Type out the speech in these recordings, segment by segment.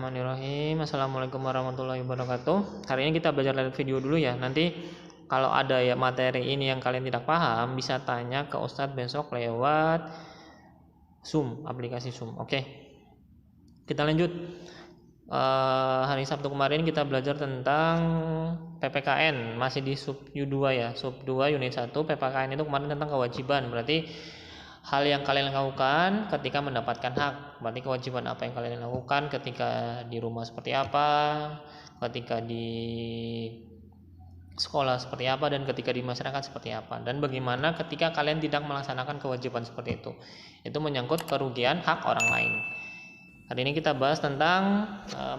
Bismillahirrahmanirrahim. Assalamualaikum warahmatullahi wabarakatuh. Hari ini kita belajar lewat video dulu ya. Nanti kalau ada ya materi ini yang kalian tidak paham, bisa tanya ke Ustadz besok lewat Zoom, aplikasi Zoom. Oke. Kita lanjut. Hari Sabtu kemarin kita belajar tentang PPKN, masih di sub U2 ya. Sub 2 unit 1 PPKN itu kemarin tentang kewajiban. Berarti hal yang kalian lakukan ketika mendapatkan hak. Berarti kewajiban apa yang kalian lakukan ketika di rumah seperti apa, ketika di sekolah seperti apa, dan ketika di masyarakat seperti apa, dan bagaimana ketika kalian tidak melaksanakan kewajiban seperti itu. Itu menyangkut kerugian hak orang lain. Hari ini kita bahas tentang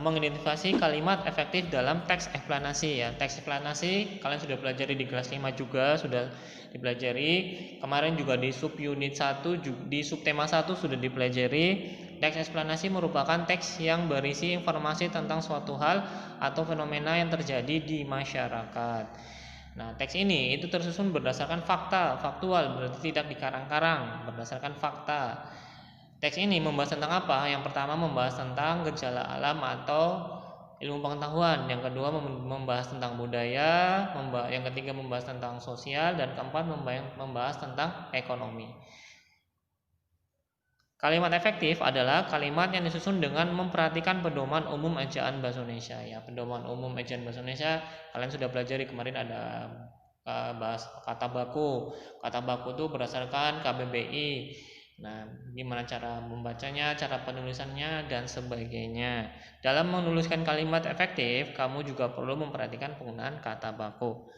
mengidentifikasi kalimat efektif dalam teks eksplanasi ya. Teks eksplanasi kalian sudah pelajari di kelas 5 juga, sudah dipelajari. Kemarin juga di sub unit 1, di sub tema 1 sudah dipelajari. Teks eksplanasi merupakan teks yang berisi informasi tentang suatu hal atau fenomena yang terjadi di masyarakat. Nah, teks ini itu tersusun berdasarkan faktual, berarti tidak dikarang-karang, berdasarkan fakta. Teks ini membahas tentang apa? Yang pertama membahas tentang gejala alam atau ilmu pengetahuan. Yang kedua membahas tentang budaya. Yang ketiga membahas tentang sosial. Dan keempat membahas tentang ekonomi. Kalimat efektif adalah kalimat yang disusun dengan memperhatikan pedoman umum ejaan bahasa Indonesia. Ya, pedoman umum ejaan bahasa Indonesia kalian sudah pelajari kemarin, ada bahas kata baku. Kata baku itu berdasarkan KBBI. Nah, gimana cara membacanya, cara penulisannya, dan sebagainya. Dalam menuliskan kalimat efektif, kamu juga perlu memperhatikan penggunaan kata baku.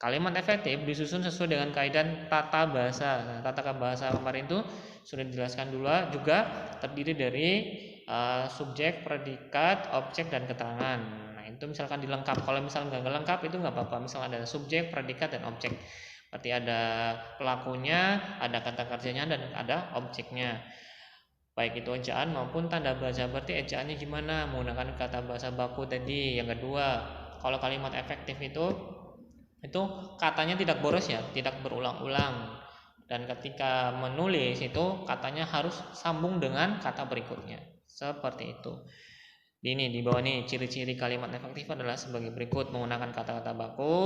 Kalimat efektif disusun sesuai dengan kaidah tata bahasa. Nah, tata bahasa kemarin itu sudah dijelaskan dulu juga, terdiri dari subjek, predikat, objek, dan keterangan. Nah, itu misalkan dilengkap. Kalau misalnya nggak lengkap itu nggak apa-apa. Misalnya ada subjek, predikat, dan objek. Berarti ada pelakunya, ada kata kerjanya, dan ada objeknya. Baik itu ejaan maupun tanda bahasa. Berarti ejaannya gimana? Menggunakan kata bahasa baku tadi. Yang kedua, kalau kalimat efektif itu katanya tidak boros ya, tidak berulang-ulang. Dan ketika menulis itu katanya harus sambung dengan kata berikutnya. Seperti itu. Ini di bawah nih, ciri-ciri kalimat efektif adalah sebagai berikut: menggunakan kata-kata baku.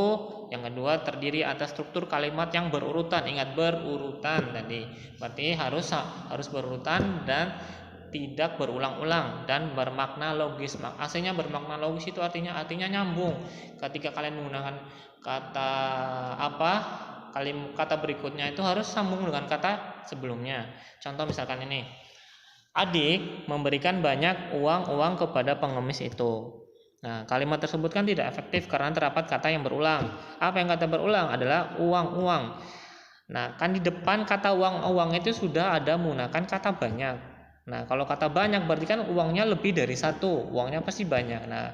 Yang kedua, terdiri atas struktur kalimat yang berurutan. Ingat, berurutan tadi. Berarti harus berurutan dan tidak berulang-ulang dan bermakna logis. Aslinya bermakna logis itu artinya nyambung. Ketika kalian menggunakan kata kata berikutnya itu harus sambung dengan kata sebelumnya. Contoh misalkan ini, adik memberikan banyak uang kepada pengemis itu. Nah, kalimat tersebut kan tidak efektif karena terdapat kata yang berulang. Apa yang kata berulang? Adalah uang. Nah, kan di depan kata uang itu sudah ada menggunakan kata banyak. Nah, kalau kata banyak berarti kan uangnya lebih dari satu, uangnya pasti banyak. Nah,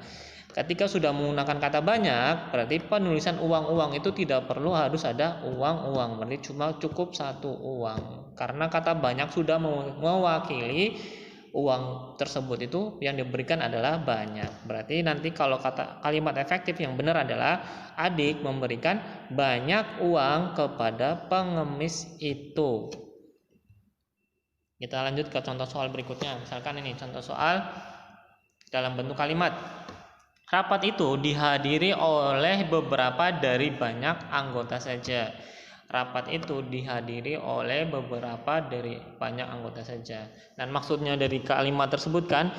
ketika sudah menggunakan kata banyak, berarti penulisan uang itu tidak perlu harus ada uang, berarti cuma cukup satu uang. Karena kata banyak sudah mewakili uang tersebut itu yang diberikan adalah banyak. Berarti nanti kalau kalimat efektif yang benar adalah adik memberikan banyak uang kepada pengemis itu. Kita lanjut ke contoh soal berikutnya. Misalkan ini contoh soal dalam bentuk kalimat. Rapat itu dihadiri oleh beberapa dari banyak anggota saja. Rapat itu dihadiri oleh beberapa dari banyak anggota saja. Dan maksudnya dari kalimat tersebut kan,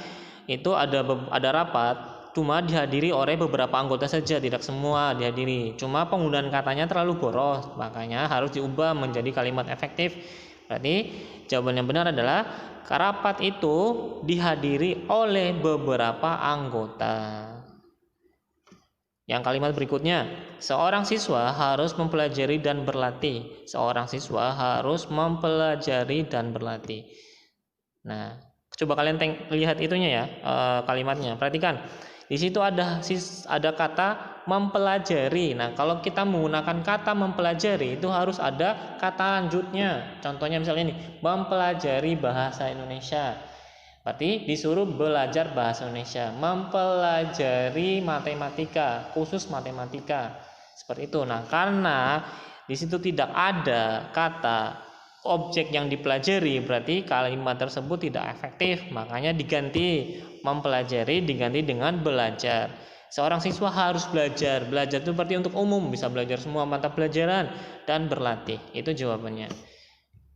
itu ada rapat, cuma dihadiri oleh beberapa anggota saja, tidak semua dihadiri. Cuma penggunaan katanya terlalu boros, makanya harus diubah menjadi kalimat efektif. Berarti jawaban yang benar adalah rapat itu dihadiri oleh beberapa anggota. Yang kalimat berikutnya, seorang siswa harus mempelajari dan berlatih. Seorang siswa harus mempelajari dan berlatih. Nah, coba kalian lihat itunya ya, kalimatnya. Perhatikan, di situ ada kata mempelajari. Nah, kalau kita menggunakan kata mempelajari itu harus ada kata lanjutnya. Contohnya misalnya ini, mempelajari bahasa Indonesia. Berarti disuruh belajar bahasa Indonesia, mempelajari matematika, khusus matematika. Seperti itu. Nah, karena di situ tidak ada kata objek yang dipelajari, berarti kalimat tersebut tidak efektif, makanya diganti mempelajari diganti dengan belajar. Seorang siswa harus belajar. Belajar itu berarti untuk umum, bisa belajar semua mata pelajaran dan berlatih. Itu jawabannya.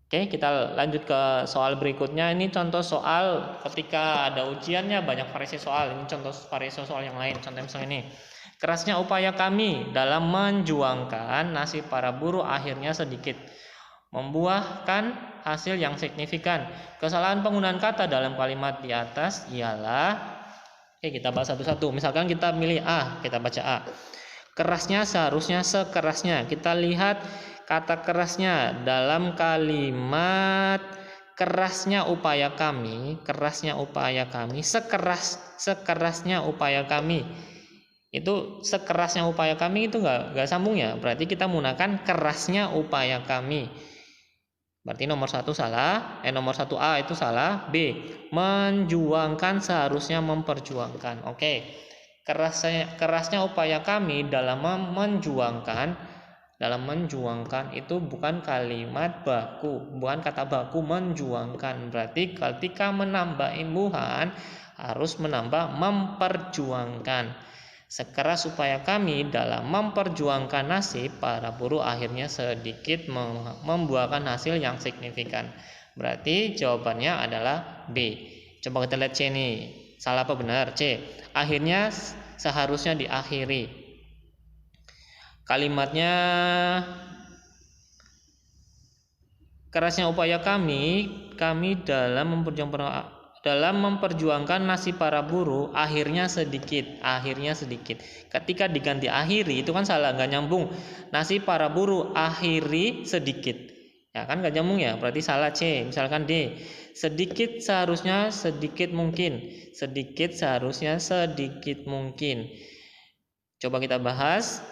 Oke, kita lanjut ke soal berikutnya. Ini contoh soal ketika ada ujiannya banyak variasi soal. Ini contoh variasi soal yang lain. Contoh misalnya ini. Kerasnya upaya kami dalam menjuangkan nasib para buruh akhirnya sedikit membuahkan hasil yang signifikan. Kesalahan penggunaan kata dalam kalimat di atas ialah, oke, kita bahas satu-satu. Misalkan kita milih A, kita baca A. Kerasnya seharusnya sekerasnya. Kita lihat kata kerasnya dalam kalimat kerasnya upaya kami, sekerasnya upaya kami. Itu sekerasnya upaya kami itu enggak sambung ya. Berarti kita menggunakan kerasnya upaya kami. Berarti nomor 1 salah, nomor 1A itu salah. B, menjuangkan seharusnya memperjuangkan. Oke. Kerasnya upaya kami dalam menjuangkan itu bukan kalimat baku, bukan kata baku menjuangkan. Berarti ketika menambah imbuhan harus menambah memperjuangkan. Sekeras upaya kami dalam memperjuangkan nasib para buruh akhirnya sedikit membuahkan hasil yang signifikan. Berarti jawabannya adalah B. Coba kita lihat C nih. Salah apa benar? C. Akhirnya seharusnya diakhiri. Kalimatnya kerasnya upaya kami dalam memperjuangkan nasib para buruh akhirnya sedikit. Ketika diganti akhiri itu kan salah, nggak nyambung. Nasib para buruh akhiri sedikit, ya kan nggak nyambung ya, berarti salah. C. Misalkan D, sedikit seharusnya sedikit mungkin. Coba kita bahas.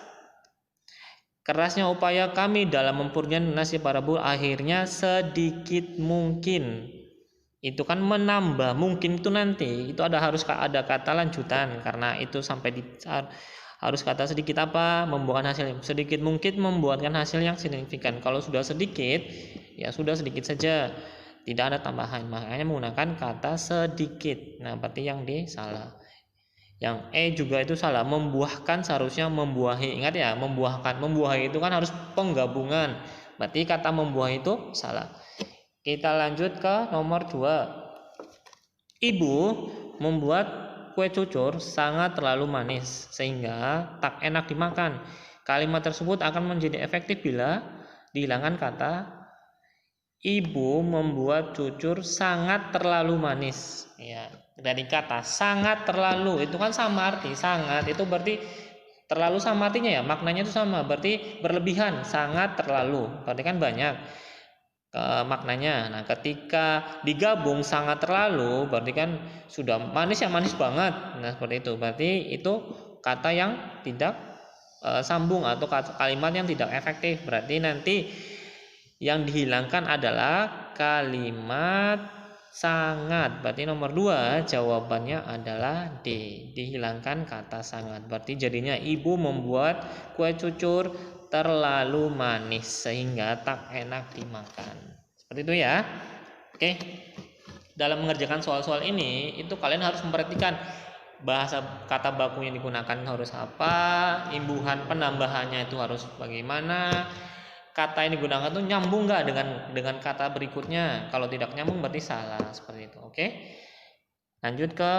Kerasnya upaya kami dalam memperjuangkan nasib para buruh akhirnya sedikit mungkin. Itu kan menambah, mungkin itu nanti itu harus ada kata lanjutan, karena itu sampai harus kata sedikit apa, membuahkan hasil sedikit mungkin, membuahkan hasil yang signifikan. Kalau sudah sedikit ya sudah sedikit saja, tidak ada tambahan, makanya menggunakan kata sedikit. Nah berarti yang D salah. Yang E juga itu salah, membuahkan seharusnya membuahi. Ingat ya, membuahi itu kan harus penggabungan, berarti kata membuahi itu salah. Kita lanjut ke nomor 2. Ibu membuat kue cucur sangat terlalu manis sehingga tak enak dimakan. Kalimat tersebut akan menjadi efektif bila dihilangkan kata ibu membuat cucur sangat terlalu manis. Ya, dari kata sangat terlalu itu kan sama arti. Sangat itu berarti terlalu sama artinya ya, maknanya itu sama, berarti berlebihan. Sangat terlalu berarti kan banyak maknanya. Nah ketika digabung sangat terlalu berarti kan sudah manis ya, manis banget. Nah seperti itu, berarti itu kata yang tidak sambung atau kalimat yang tidak efektif. Berarti nanti yang dihilangkan adalah kalimat sangat. Berarti nomor 2 jawabannya adalah D, dihilangkan kata sangat. Berarti jadinya ibu membuat kue cucur terlalu manis sehingga tak enak dimakan. Seperti itu ya. Oke. Dalam mengerjakan soal-soal ini itu kalian harus memperhatikan bahasa kata baku yang digunakan harus apa, imbuhan penambahannya itu harus bagaimana, kata yang digunakan itu nyambung nggak dengan kata berikutnya. Kalau tidak nyambung berarti salah. Seperti itu. Oke. Lanjut ke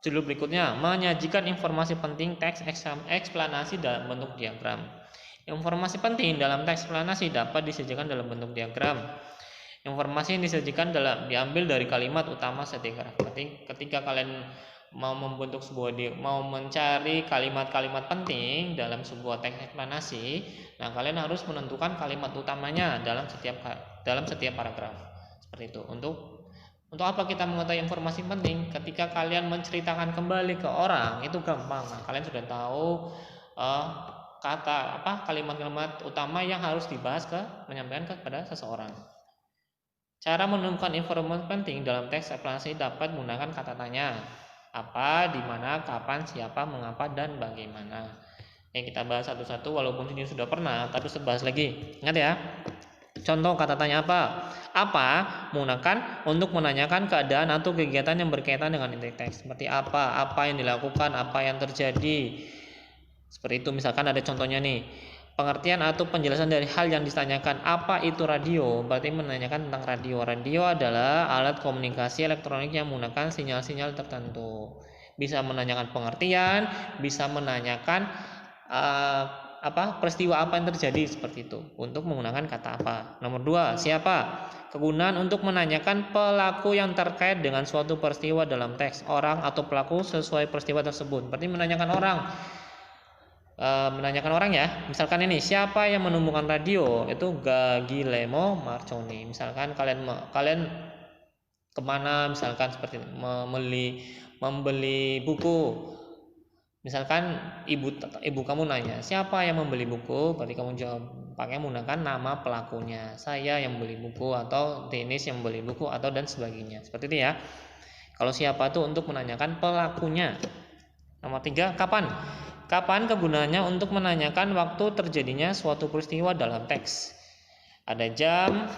judul berikutnya, menyajikan informasi penting teks eksplanasi dalam bentuk diagram. Informasi penting dalam teks eksplanasi dapat disajikan dalam bentuk diagram. Informasi yang disajikan diambil dari kalimat utama setiap graf. Berarti ketika kalian mau membentuk mau mencari kalimat-kalimat penting dalam sebuah teks eksplanasi, nah kalian harus menentukan kalimat utamanya dalam setiap paragraf. Seperti itu. Untuk apa kita mengetahui informasi penting? Ketika kalian menceritakan kembali ke orang itu gampang. Nah, kalian sudah tahu kalimat-kalimat utama yang harus dibahas menyampaikan kepada seseorang. Cara menemukan informasi penting dalam teks eksplanasi dapat menggunakan kata tanya. Apa, di mana, kapan, siapa, mengapa, dan bagaimana. Kita bahas satu-satu walaupun ini sudah pernah, tapi bahas lagi. Ingat ya. Contoh kata tanya apa? Apa menggunakan untuk menanyakan keadaan atau kegiatan yang berkaitan dengan inti teks. Seperti apa yang dilakukan, apa yang terjadi. Seperti itu, misalkan ada contohnya nih. Pengertian atau penjelasan dari hal yang ditanyakan. Apa itu radio? Berarti menanyakan tentang radio. Radio adalah alat komunikasi elektronik yang menggunakan sinyal-sinyal tertentu. Bisa menanyakan pengertian, bisa menanyakan peristiwa apa yang terjadi, seperti itu untuk menggunakan kata apa. Nomor 2, siapa? Kegunaan untuk menanyakan pelaku yang terkait dengan suatu peristiwa dalam teks. Orang atau pelaku sesuai peristiwa tersebut. Berarti menanyakan orang ya. Misalkan ini, siapa yang menemukan radio? Itu Guglielmo Marconi. Misalkan kalian kemana, misalkan seperti membeli buku. Misalkan ibu kamu nanya, siapa yang membeli buku? Berarti kamu jawab pakai menggunakan nama pelakunya. Saya yang beli buku, atau Dennis yang beli buku, atau dan sebagainya. Seperti itu ya. Kalau siapa itu untuk menanyakan pelakunya. Nomor 3, kapan? Kapan kegunaannya untuk menanyakan waktu terjadinya suatu peristiwa dalam teks. Ada jam,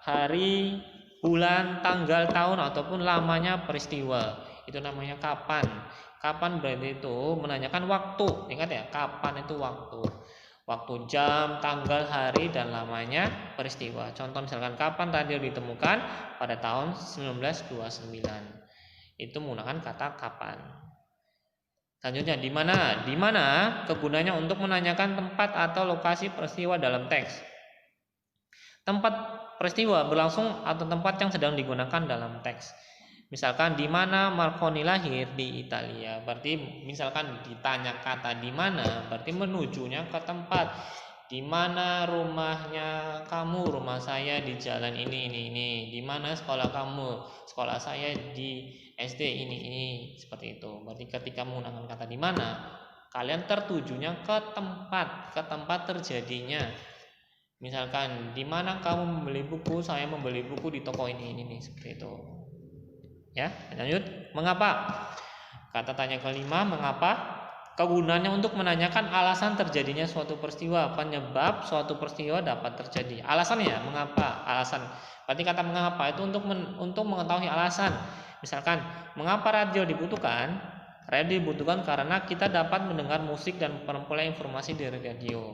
hari, bulan, tanggal, tahun, ataupun lamanya peristiwa. Itu namanya kapan. Kapan berarti itu menanyakan waktu. Ingat ya, kapan itu waktu. Waktu, jam, tanggal, hari, dan lamanya peristiwa. Contoh misalkan, kapan radio ditemukan? Pada tahun 1929. Itu menggunakan kata kapan. Selanjutnya, di mana? Di mana kegunaannya untuk menanyakan tempat atau lokasi peristiwa dalam teks. Tempat peristiwa berlangsung atau tempat yang sedang digunakan dalam teks. Misalkan, di mana Marconi lahir? Di Italia. Berarti misalkan ditanya kata di mana, berarti menujunya ke tempat. Di mana rumahnya kamu? Rumah saya di jalan ini. Di mana sekolah kamu? Sekolah saya di SD ini. Seperti itu. Berarti ketika menggunakan kata di mana, kalian tertujunya ke tempat terjadinya. Misalkan, di mana kamu membeli buku? Saya membeli buku di toko ini. Seperti itu. Ya, lanjut. Mengapa? Kata tanya kelima, mengapa? Kegunaannya untuk menanyakan alasan terjadinya suatu peristiwa, penyebab suatu peristiwa dapat terjadi. Alasannya, mengapa? Alasan. Berarti kata mengapa itu untuk mengetahui alasan. Misalkan, mengapa radio dibutuhkan? Radio dibutuhkan karena kita dapat mendengar musik dan memperoleh informasi dari radio.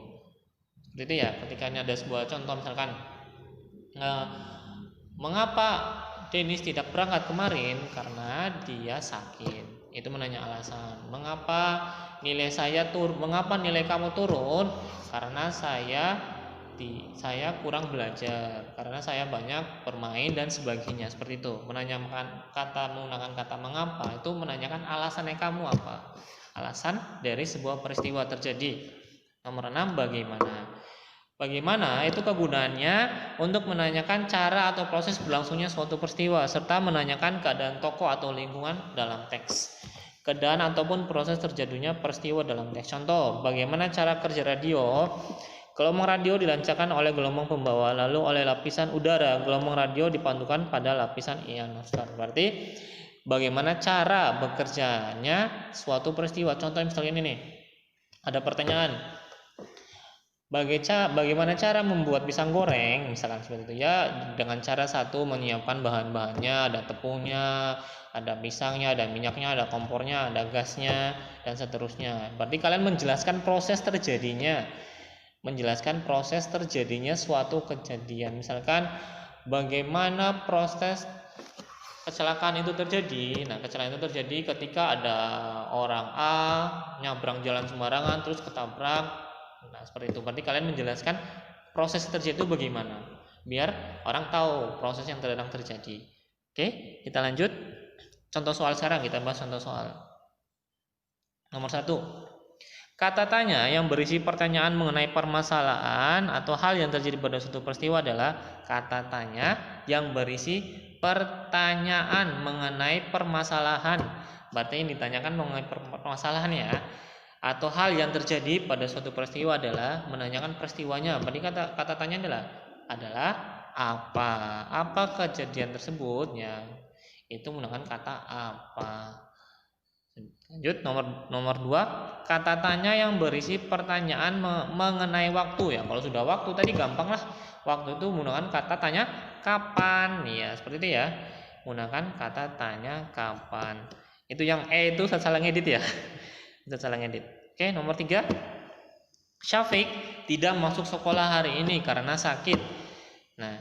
Seperti itu ya. Ketika ini ada sebuah contoh, misalkan, mengapa Dennis tidak berangkat kemarin? Karena dia sakit. Itu menanya alasan. Mengapa nilai kamu turun? Karena saya kurang belajar, karena saya banyak bermain dan sebagainya. Seperti itu. Menggunakan kata mengapa itu menanyakan alasannya kamu apa? Alasan dari sebuah peristiwa terjadi. Nomor 6, bagaimana? Bagaimana itu kegunaannya untuk menanyakan cara atau proses berlangsungnya suatu peristiwa, serta menanyakan keadaan tokoh atau lingkungan dalam teks. Keadaan ataupun proses terjadinya peristiwa dalam teks. Contoh, bagaimana cara kerja radio? Gelombang radio dilancarkan oleh gelombang pembawa, lalu oleh lapisan udara. Gelombang radio dipantukan pada lapisan ionosfer. Berarti bagaimana cara bekerjanya suatu peristiwa. Contoh misalnya ini nih, ada pertanyaan, bagaimana cara membuat pisang goreng? Misalkan seperti itu ya, dengan cara satu, menyiapkan bahan-bahannya, ada tepungnya, ada pisangnya, ada minyaknya, ada kompornya, ada gasnya, dan seterusnya. Berarti kalian menjelaskan proses terjadinya suatu kejadian. Misalkan, bagaimana proses kecelakaan itu terjadi? Nah, kecelakaan itu terjadi ketika ada orang A nyabrang jalan sembarangan terus ketabrak. Nah, seperti itu. Berarti kalian menjelaskan proses terjadi itu bagaimana, biar orang tahu proses yang sedang terjadi. Oke, kita lanjut. Contoh soal sekarang, kita bahas contoh soal. Nomor 1. Kata tanya yang berisi pertanyaan mengenai permasalahan atau hal yang terjadi pada suatu peristiwa adalah kata tanya yang berisi pertanyaan mengenai permasalahan. Berarti yang ditanyakan mengenai permasalahan ya, atau hal yang terjadi pada suatu peristiwa adalah menanyakan peristiwanya. Berarti kata tanya adalah apa kejadian tersebut ya, itu menggunakan kata apa. Lanjut, nomor 2, kata tanya yang berisi pertanyaan mengenai waktu ya. Kalau sudah waktu tadi gampang lah. Waktu itu menggunakan kata tanya kapan ya, seperti itu ya. Menggunakan kata tanya kapan. Itu yang itu saya salah ngedit ya. Saya salah ngedit. Oke, nomor 3. Syafiq tidak masuk sekolah hari ini karena sakit. Nah,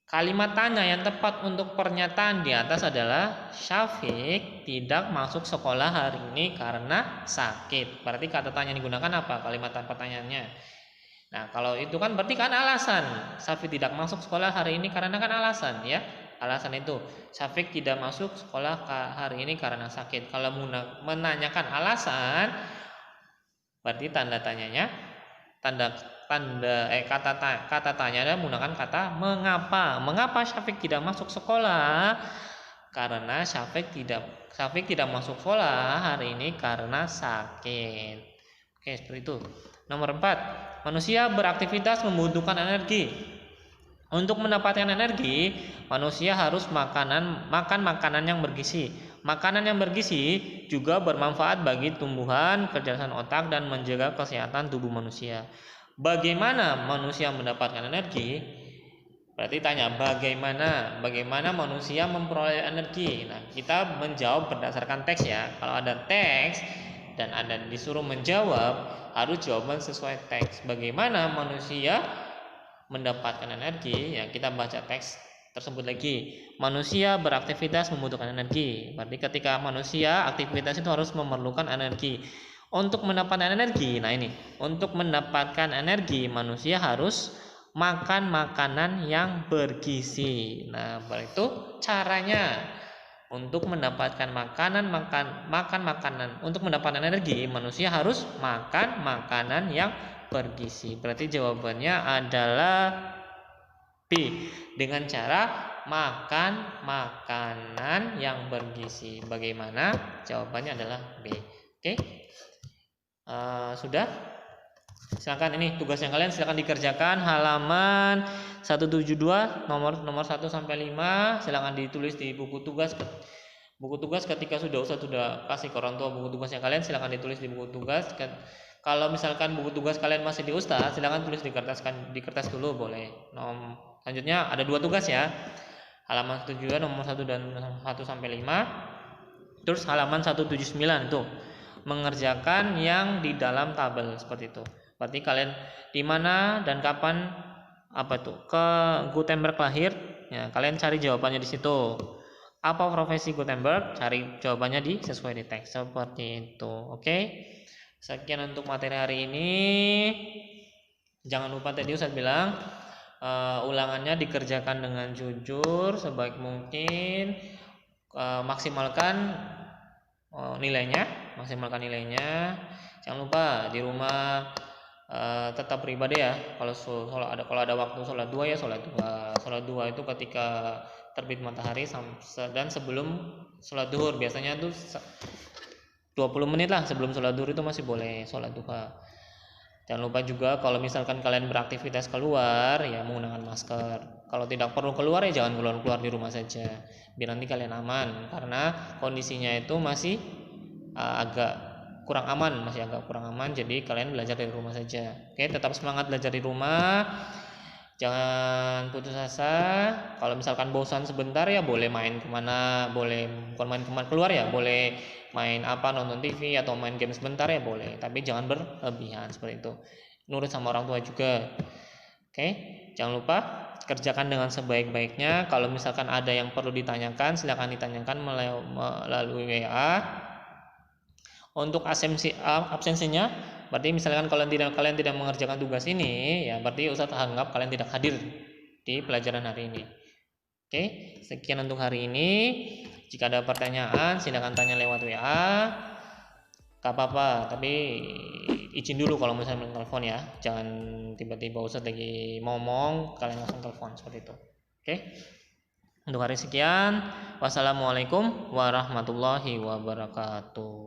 kalimat tanya yang tepat untuk pernyataan di atas adalah Syafiq tidak masuk sekolah hari ini karena sakit. Berarti kata tanya yang digunakan apa? Kalimat pertanyaannya. Nah, kalau itu kan berarti kan alasan. Syafiq tidak masuk sekolah hari ini karena kan alasan ya. Alasan itu Syafiq tidak masuk sekolah hari ini karena sakit. Kalau menanyakan alasan, berarti tanda tanyanya kata tanya adalah menggunakan kata mengapa Syafiq tidak masuk sekolah, karena Syafiq tidak masuk sekolah hari ini karena sakit. Oke, seperti itu. Nomor 4, manusia beraktivitas membutuhkan energi. Untuk mendapatkan energi, manusia harus makan makanan yang bergizi. Makanan yang bergizi juga bermanfaat bagi tumbuhan, kecerdasan otak, dan menjaga kesehatan tubuh manusia. Bagaimana manusia mendapatkan energi? Berarti tanya bagaimana manusia memperoleh energi. Nah, kita menjawab berdasarkan teks ya. Kalau ada teks dan Anda disuruh menjawab, harus jawaban sesuai teks. Bagaimana manusia mendapatkan energi? Ya, kita baca teks tersebut lagi. Manusia beraktivitas membutuhkan energi. Berarti ketika manusia aktivitas itu harus memerlukan energi. Untuk mendapatkan energi, nah ini, untuk mendapatkan energi manusia harus makan makanan yang bergizi. Nah, itu caranya. Untuk mendapatkan makanan, untuk mendapatkan energi manusia harus makan makanan yang bergizi. Berarti jawabannya adalah B, dengan cara makan makanan yang bergizi. Bagaimana? Jawabannya adalah B. Oke. Sudah? Silakan, ini tugasnya kalian, silakan dikerjakan halaman 172 nomor 1 sampai 5. Silakan ditulis di buku tugas. Ketika Ustaz sudah kasih ke orang tua buku tugasnya kalian, silakan ditulis di buku tugas. Kalau misalkan buku tugas kalian masih di Ustaz, silakan tulis di kertas dulu boleh. Selanjutnya ada 2 tugas ya. Halaman 72 nomor 1 dan 1 sampai 5. Terus halaman 179 itu mengerjakan yang di dalam tabel seperti itu. Berarti kalian di mana dan kapan ke Gutenberg lahir? Ya, kalian cari jawabannya di situ. Apa profesi Gutenberg? Cari jawabannya sesuai di teks seperti itu. Oke. Sekian untuk materi hari ini. Jangan lupa tadi Ustaz bilang ulangannya dikerjakan dengan jujur sebaik mungkin. Maksimalkan nilainya. Jangan lupa di rumah tetap beribadah ya. Kalau ada waktu sholat 2 ya sholat 2. Sholat 2 itu ketika terbit matahari dan sebelum sholat duhur. Biasanya tuh 20 menit lah sebelum sholat duhur itu masih boleh sholat duha. Jangan lupa juga kalau misalkan kalian beraktivitas keluar ya menggunakan masker. Kalau tidak perlu keluar ya jangan keluar di rumah saja. Biar nanti kalian aman, karena kondisinya itu masih agak kurang aman, jadi kalian belajar dari rumah saja. Oke, tetap semangat belajar di rumah, jangan putus asa. Kalau misalkan bosan sebentar ya boleh main kemana, keluar ya, boleh main nonton TV atau main game sebentar ya boleh, tapi jangan berlebihan seperti itu. Nurut sama orang tua juga. Oke, jangan lupa kerjakan dengan sebaik-baiknya. Kalau misalkan ada yang perlu ditanyakan, silakan ditanyakan melalui WA. Untuk absensinya, berarti misalkan kalian tidak mengerjakan tugas ini, ya berarti Ustaz anggap kalian tidak hadir di pelajaran hari ini. Oke, sekian untuk hari ini. Jika ada pertanyaan, silakan tanya lewat WA. Gak apa-apa, tapi izin dulu kalau misalnya telepon ya. Jangan tiba-tiba Ustaz lagi ngomong, kalian langsung telepon seperti itu. Oke. Untuk hari sekian. Wassalamualaikum warahmatullahi wabarakatuh.